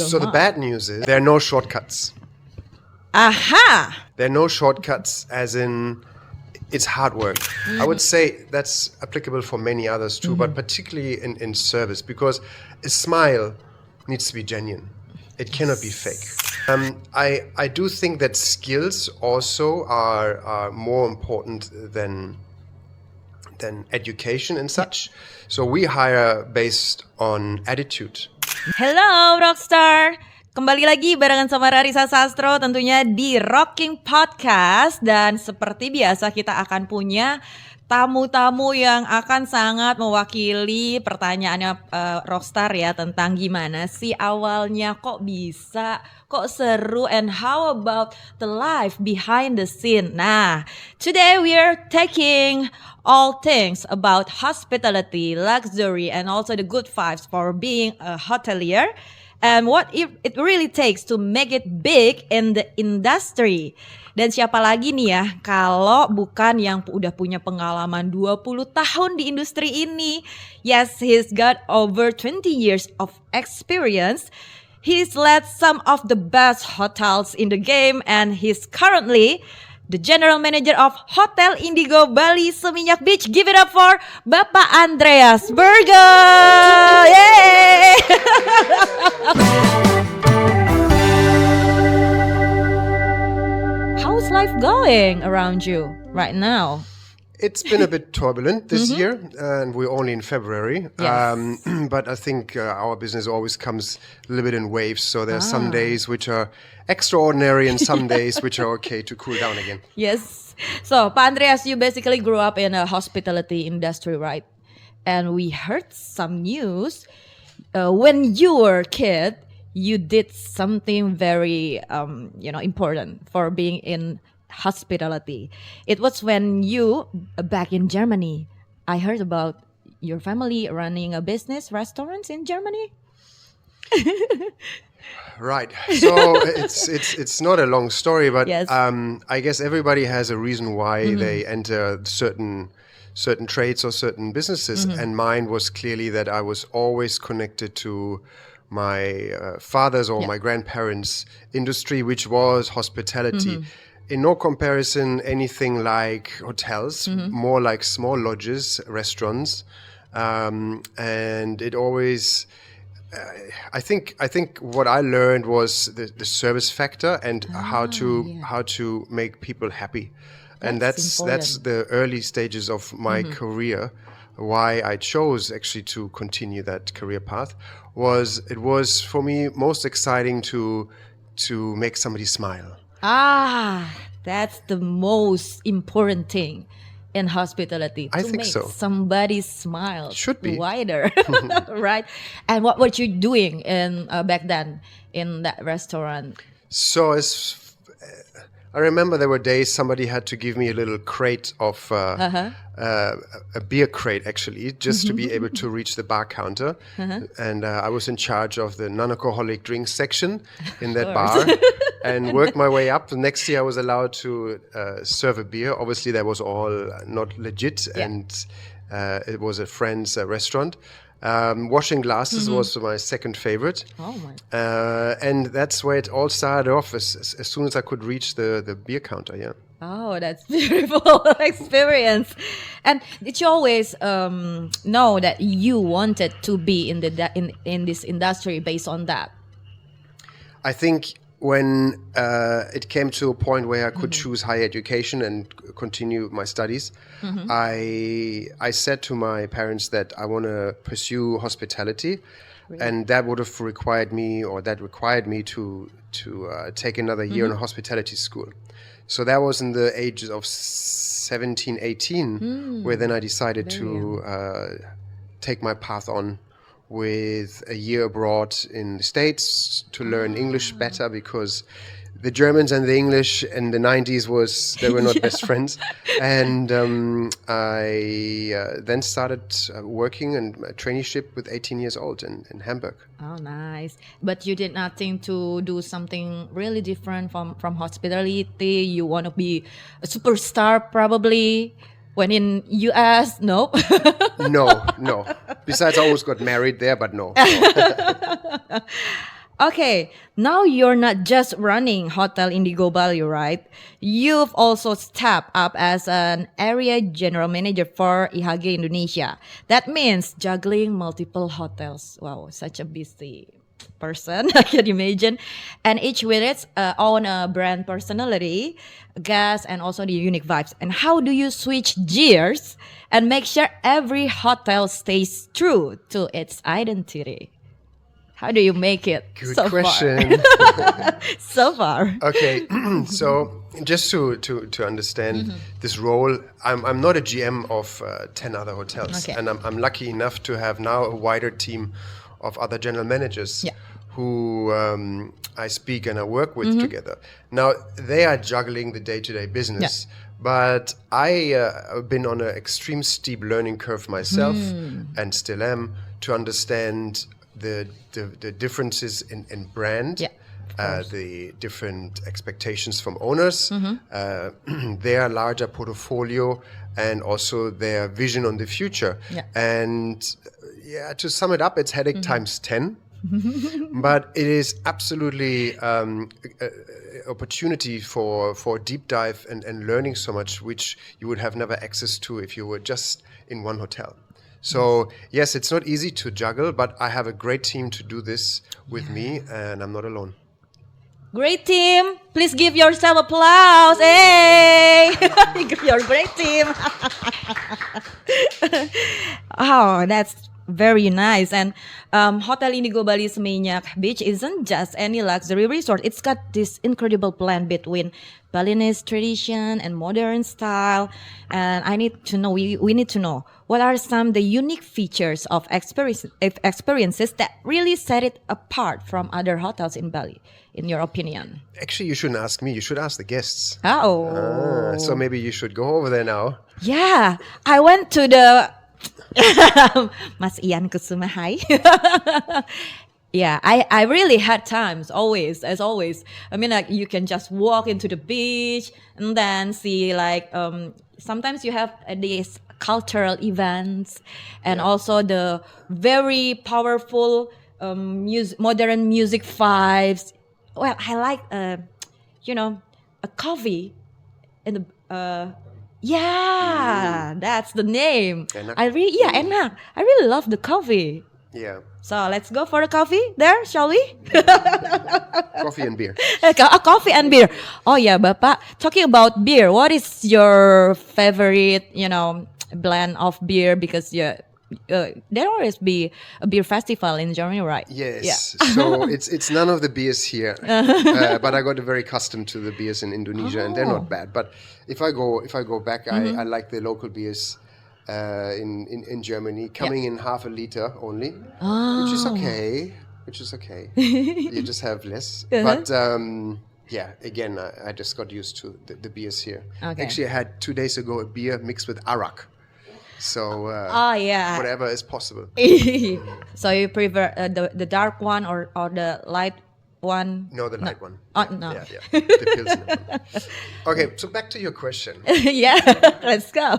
So the bad news is there are no shortcuts. Aha! There are no shortcuts, as in it's hard work. I would say that's applicable for many others too, but particularly in service, because a smile needs to be genuine. It cannot be fake. I do think that skills also are more important than education and such. So we hire based on attitude. Hello Rockstar, kembali lagi barengan sama Rarisa Sastro tentunya di Rocking Podcast. Dan seperti biasa kita akan punya tamu-tamu yang akan sangat mewakili pertanyaannya Rockstar ya, tentang gimana sih awalnya kok bisa, kok seru, and how about the life behind the scene. Nah, today we are taking all things about hospitality, luxury, and also the good vibes for being a hotelier, and what it really takes to make it big in the industry. Dan siapa lagi nih ya kalau bukan yang udah punya pengalaman 20 tahun di industri ini. Yes, he's got over 20 years of experience. He's led some of the best hotels in the game, and he's currently the general manager of Hotel Indigo Bali Seminyak Beach. Give it up for Bapak Andreas Berger. Yay! How's life going around you right now? It's been a bit turbulent this year, and we're only in February. Yes. But I think our business always comes a little bit in waves. So there are some days which are extraordinary and some days which are okay to cool down again. Yes. So, Pak Andreas, you basically grew up in a hospitality industry, right? And we heard some news. When you were a kid, you did something very, important for being in hospitality. It was when you, back in Germany, I heard about your family running a business, restaurants in Germany. Right. So it's not a long story, but Yes. I guess everybody has a reason why they enter certain trades or certain businesses. And mine was clearly that I was always connected to my father's or my grandparents' industry, which was hospitality. In no comparison anything like hotels, more like small lodges, restaurants, and it always. I think what I learned was the service factor and how to make people happy, and that's the early stages of my career. Why I chose actually to continue that career path was for me most exciting to make somebody smile. That's the most important thing in hospitality. I to think make so. somebody smile. Should be. Wider, right? And what were you doing in back then in that restaurant? So I remember there were days somebody had to give me a little crate of a beer crate, actually, just to be able to reach the bar counter. And I was in charge of the non-alcoholic drinks section in that bar and worked my way up. The next year I was allowed to serve a beer. Obviously, that was all not legit, and it was a friend's restaurant. Washing glasses was my second favorite. Oh my! And that's where it all started off. As soon as I could reach the beer counter, yeah. Oh, that's beautiful experience. And did you always know that you wanted to be in this industry based on that? I think when it came to a point where I could choose higher education and continue my studies, I said to my parents that I want to pursue hospitality, and that would have required me to take another year in a hospitality school. So that was in the ages of 17, 18, where then I decided to take my path on with a year abroad in the States to learn English better, because the Germans and the English in the 90s they were not best friends. And I then started working and a traineeship with 18 years old in Hamburg. Oh, nice. But you did not think to do something really different from hospitality? You want to be a superstar probably? When in US, no? No. Besides, I almost got married there, but no. Okay, now you're not just running Hotel Indigo Bali, right? You've also stepped up as an area general manager for IHG Indonesia. That means juggling multiple hotels. Wow, such a busy person, I can imagine. And each with its own brand personality, gas, and also the unique vibes. And how do you switch gears and make sure every hotel stays true to its identity? How do you make it Good so question. far? So far. Okay, so just to understand this role, I'm not a GM of 10 other hotels, Okay. and I'm lucky enough to have now a wider team of other general managers Yeah. who I speak and I work with together. Now they are juggling the day-to-day business. But I have been on an extreme steep learning curve myself, and still am, to understand the differences in brand, the different expectations from owners, their larger portfolio, and also their vision on the future. And to sum it up, it's headache times 10. But it is absolutely opportunity for deep dive and learning so much, which you would have never access to if you were just in one hotel. So yes, it's not easy to juggle, but I have a great team to do this with me, and I'm not alone. Great team. Please give yourself applause. Hey! You're a great team. Oh, that's very nice. And Hotel Indigo Bali Seminyak Beach isn't just any luxury resort. It's got this incredible blend between Balinese tradition and modern style. And I need to know, we need to know, what are some of the unique features of experiences that really set it apart from other hotels in Bali, in your opinion? Actually, you shouldn't ask me. You should ask the guests. Oh. So maybe you should go over there now. Yeah, I went to the Mas Ian Kusuma, hi. Yeah, I really had times, as always. I mean, like, you can just walk into the beach and then see, like, sometimes you have these cultural events and also the very powerful modern music vibes. Well, I like, a coffee in the, that's the name. Enak. Enak. I really love the coffee. Yeah, So let's go for a coffee there, shall we? coffee and beer. Coffee and beer. Oh yeah, Bapak. Talking about beer, what is your favorite, blend of beer? Because there always be a beer festival in Germany, right? Yes. So it's none of the beers here, but I got very accustomed to the beers in Indonesia, and they're not bad. But if I go back, I like the local beers in Germany, coming in half a liter only, which is okay. You just have less. But again, I just got used to the beers here. Okay. Actually, I had 2 days ago a beer mixed with arak. So whatever is possible. So you prefer the dark one or the light one? No, the light one. Oh, no. Yeah. The Pilsner one. Okay, so back to your question. Yeah, let's go.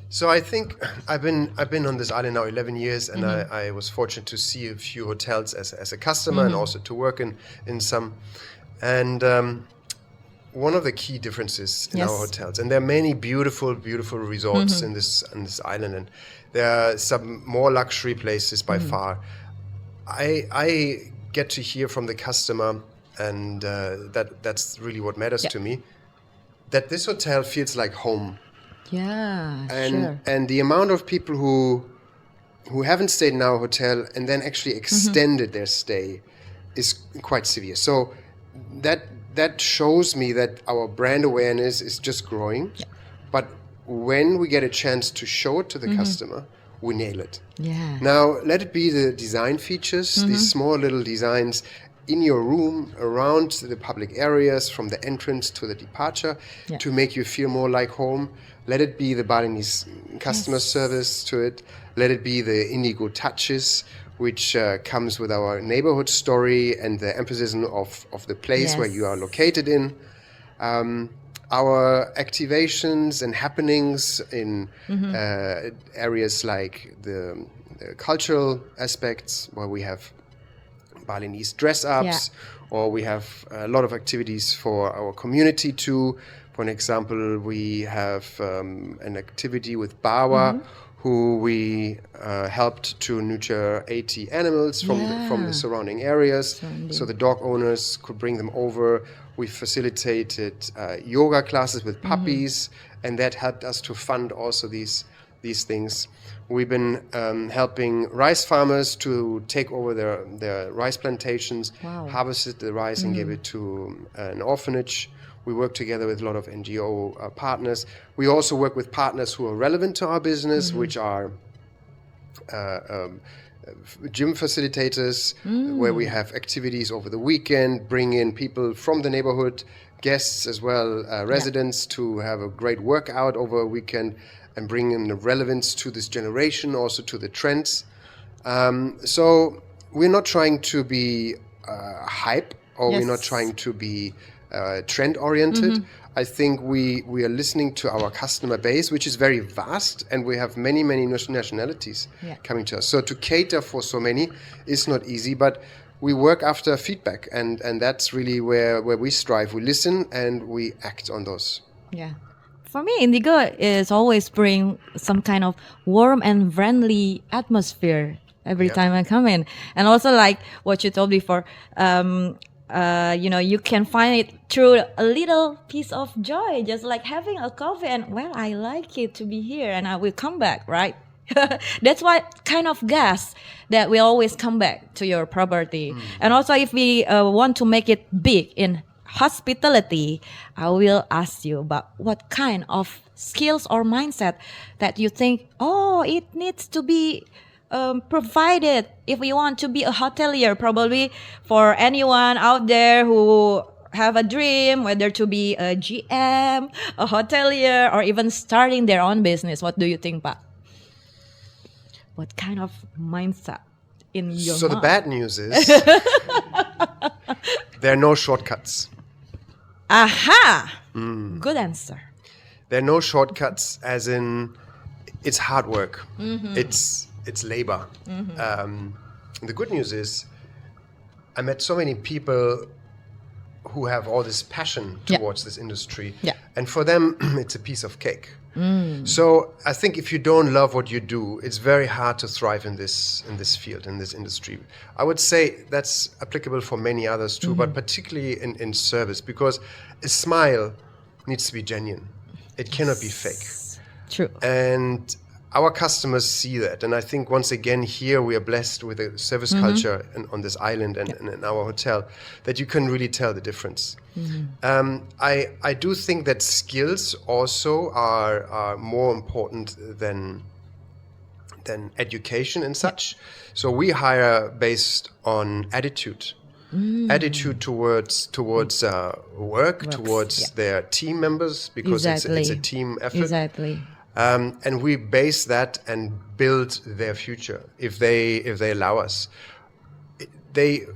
So I think I've been on this island now 11 years, and I was fortunate to see a few hotels as a customer and also to work in some. And one of the key differences in our hotels, and there are many beautiful resorts in this island, and there are some more luxury places by far. I get to hear from the customer, and that's really what matters to me, that this hotel feels like home. Yeah, And the amount of people who haven't stayed in our hotel and then actually extended their stay is quite severe. So that shows me that our brand awareness is just growing. But when we get a chance to show it to the customer, we nail it. Yeah. Now, let it be the design features, these small little designs in your room, around the public areas, from the entrance to the departure, to make you feel more like home. Let it be the Balinese customer service to it. Let it be the Indigo touches, which comes with our neighborhood story and the emphasis of the place where you are located in. Our activations and happenings in areas like the cultural aspects, where we have Balinese dress ups, or we have a lot of activities for our community too. For an example, we have an activity with Bawa, who we helped to nurture 80 animals from the surrounding areas. So the dog owners could bring them over. We facilitated yoga classes with puppies, and that helped us to fund also these things. We've been helping rice farmers to take over their rice plantations, harvested the rice and gave it to an orphanage. We work together with a lot of NGO partners. We also work with partners who are relevant to our business, which are gym facilitators, where we have activities over the weekend, bring in people from the neighborhood, guests as well, residents, to have a great workout over a weekend and bring in the relevance to this generation, also to the trends. So we're not trying to be hype, or we're not trying to be trend oriented. I think we are listening to our customer base, which is very vast, and we have many nationalities coming to us. So to cater for so many is not easy, but we work after feedback, and that's really where we strive. We listen and we act on those. Yeah. For me, Indigo is always bring some kind of warm and friendly atmosphere every time I come in. And also like what you told before, you can find it through a little piece of joy, just like having a coffee and, well, I like it to be here and I will come back, right? That's what kind of gas that we always come back to your property. And also if we want to make it big in hospitality, I will ask you about what kind of skills or mindset that you think, it needs to be provided if we want to be a hotelier. Probably for anyone out there who have a dream, whether to be a GM, a hotelier, or even starting their own business. What do you think, Pak? What kind of mindset in your So mind? the bad news is there are no shortcuts. Aha! Good answer. There are no shortcuts, as in it's hard work. It's labor. The good news is I met so many people who have all this passion towards this industry, and for them it's a piece of cake. So I think if you don't love what you do, it's very hard to thrive in this field, in this industry. I would say that's applicable for many others too, but particularly in service, because a smile needs to be genuine. It cannot be fake. True. And our customers see that. And I think once again here we are blessed with a service culture on this island and in our hotel that you can really tell the difference. I do think that skills also are more important than education and such. So we hire based on attitude. Attitude towards work, towards their team members, because it's a team effort. Exactly. And we base that and build their future if they allow us. They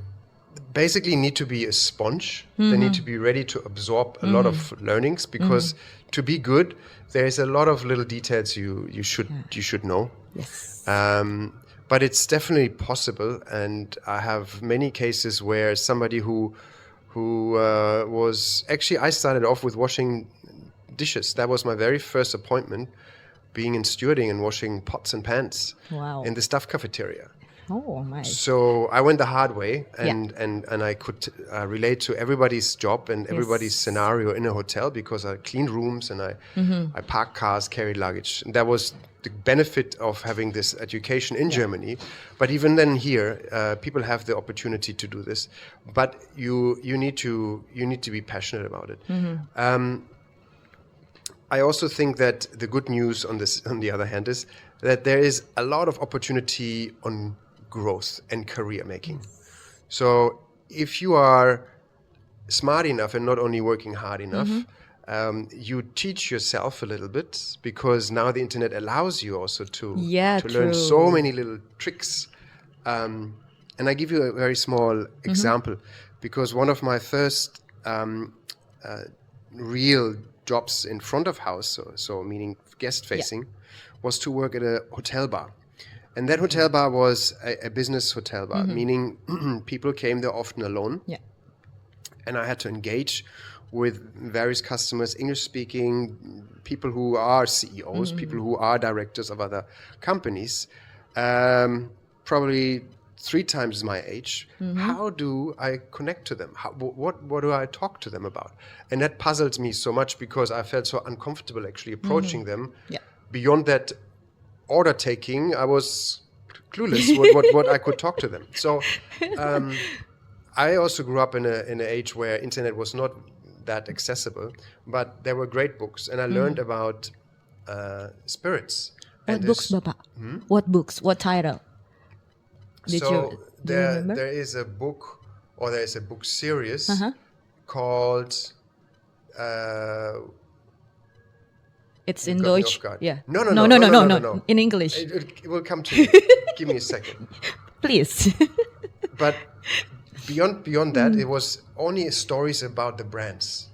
basically need to be a sponge. They need to be ready to absorb a lot of learnings, because to be good, there is a lot of little details you should know. Yes. But it's definitely possible, and I have many cases where somebody who was actually, I started off with washing dishes. That was my very first appointment, being in stewarding and washing pots and pans in the staff cafeteria. Oh my! So I went the hard way, and I could relate to everybody's job and everybody's scenario in a hotel, because I cleaned rooms and I parked cars, carried luggage. And that was the benefit of having this education in Germany. But even then here, people have the opportunity to do this, but you need to be passionate about it. I also think that the good news on the other hand, is that there is a lot of opportunity on growth and career making. So if you are smart enough and not only working hard enough, you teach yourself a little bit, because now the internet allows you also to learn so many little tricks. And I give you a very small example, because one of my first real jobs in front of house, so meaning guest facing, was to work at a hotel bar. And that hotel bar was a business hotel bar, meaning people came there often alone. Yeah. And I had to engage with various customers, English-speaking, people who are CEOs, people who are directors of other companies, probably 3 times my age. How do I connect to them? What do I talk to them about? And that puzzled me so much because I felt so uncomfortable actually approaching them. Yeah. Beyond that order taking, I was clueless what I could talk to them. So I also grew up in an age where internet was not that accessible, but there were great books, and I learned about spirits. What books, Bapak? What books? What title? Do you remember? There is a book, or there is a book series called. It's in got me Deutsch. off guard. Yeah. No. In English. It will come to me. Give me a second. Please. But beyond that, it was only stories about the brands.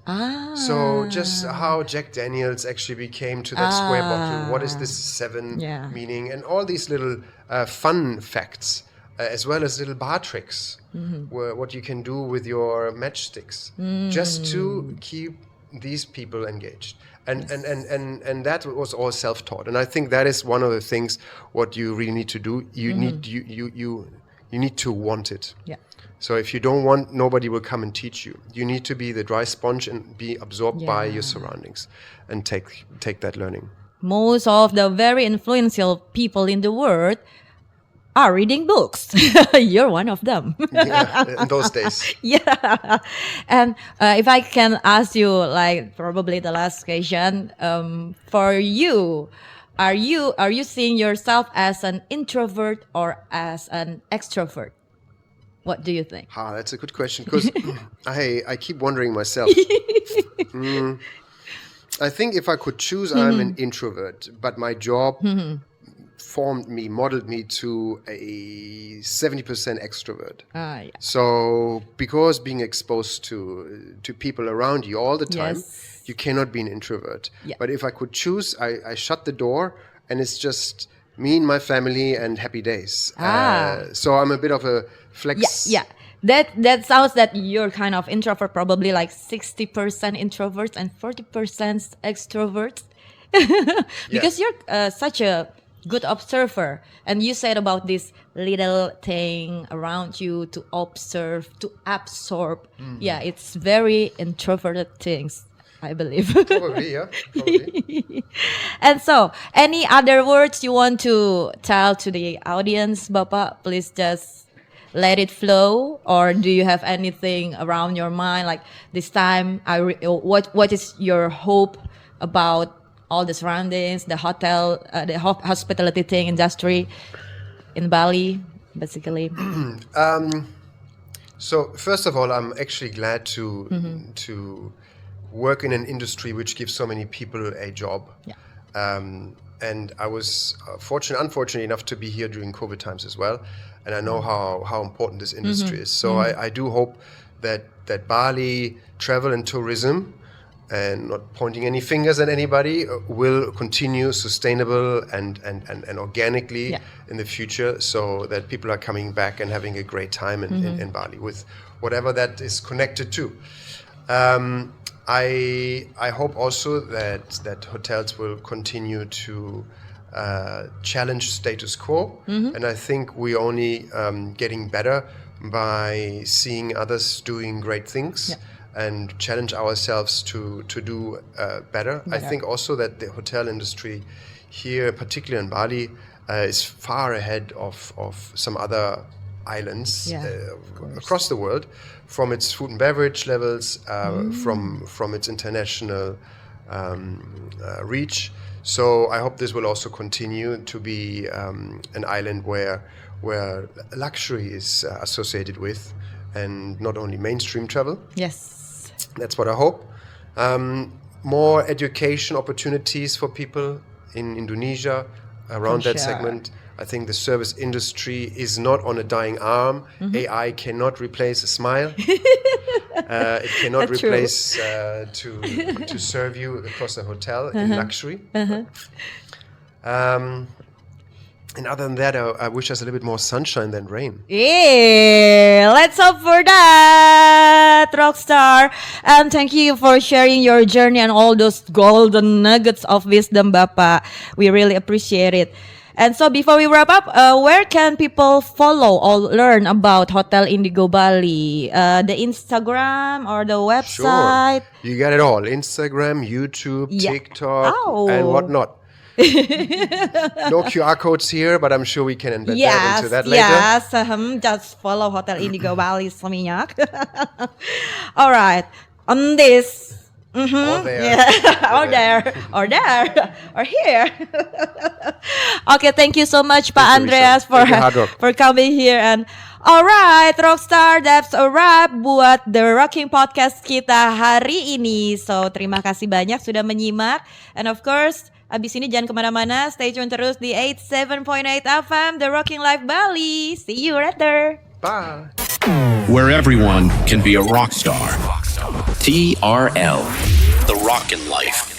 So just how Jack Daniels actually became to that square bottle. What is this 7 meaning? And all these little fun facts, as well as little bar tricks, what you can do with your matchsticks, just to keep these people engaged. And that was all self-taught. And I think that is one of the things what you really need to do. You need to want it. Yeah. So if you don't want, nobody will come and teach you. You need to be the dry sponge and be absorbed by your surroundings and take that learning. Most of the very influential people in the world are reading books. You're one of them. In those days. Yeah. And if I can ask you, like probably the last question, for you, are you seeing yourself as an introvert or as an extrovert? What do you think? That's a good question, because I keep wondering myself. I think if I could choose, I'm an introvert, but my job modeled me to a 70% extrovert. So because being exposed to people around you all the time, you cannot be an introvert. Yeah. But if I could choose, I shut the door and it's just me and my family and happy days. So I'm a bit of a flex. Yeah. That sounds that you're kind of introvert, probably like 60% introverts and 40% extroverts. Because you're such a good observer, and you said about this little thing around you to observe, to absorb. Yeah, it's very introverted things, I believe. Probably, yeah. Probably. And so, any other words you want to tell to the audience, Bapak? Please just let it flow. Or do you have anything around your mind? Like this time, what is your hope about all the surroundings, the hotel, the hospitality thing, industry in Bali, basically? So first of all, I'm actually glad to work in an industry which gives so many people a job. Yeah. And I was unfortunate enough to be here during COVID times as well. And I know how important this industry is. So I do hope that Bali travel and tourism, and not pointing any fingers at anybody, will continue sustainable and organically in the future, so that people are coming back and having a great time in Bali with whatever that is connected to. I hope also that hotels will continue to challenge status quo, and I think we're only getting better by seeing others doing great things. Yeah. And challenge ourselves to do better. I think also that the hotel industry here, particularly in Bali, is far ahead of some other islands across the world, from its food and beverage levels, from its international reach. So I hope this will also continue to be an island where luxury is associated with, and not only mainstream travel. Yes. That's what I hope. More education opportunities for people in Indonesia around that segment. I think the service industry is not on a dying arm. AI cannot replace a smile. It cannot That's replace to serve you across a hotel in luxury. And other than that, I wish us a little bit more sunshine than rain. Yeah, let's hope for that, Rockstar. And thank you for sharing your journey and all those golden nuggets of wisdom, Bapak. We really appreciate it. And so before we wrap up, where can people follow or learn about Hotel Indigo Bali? The Instagram or the website? Sure. You got it all. Instagram, YouTube, Yeah. TikTok, Oh. and whatnot. No QR codes here, but I'm sure we can embed that into that later. Yes, just follow Hotel Indigo Bali Seminyak. All right, on this. Or there. Yeah. or there, or here. Okay, thank you so much, Pak Thank you, Andreas, Risha. Thank you, Hard Rock. for coming here. And alright, Rockstar, that's a wrap buat The Rocking Podcast kita hari ini. So, terima kasih banyak sudah menyimak. And of course, abis ini jangan kemana-mana, stay tune terus di 87.8 FM, The Rocking Life Bali. See you right there. Bye. Where everyone can be a rock star. TRL, The Rockin' Life.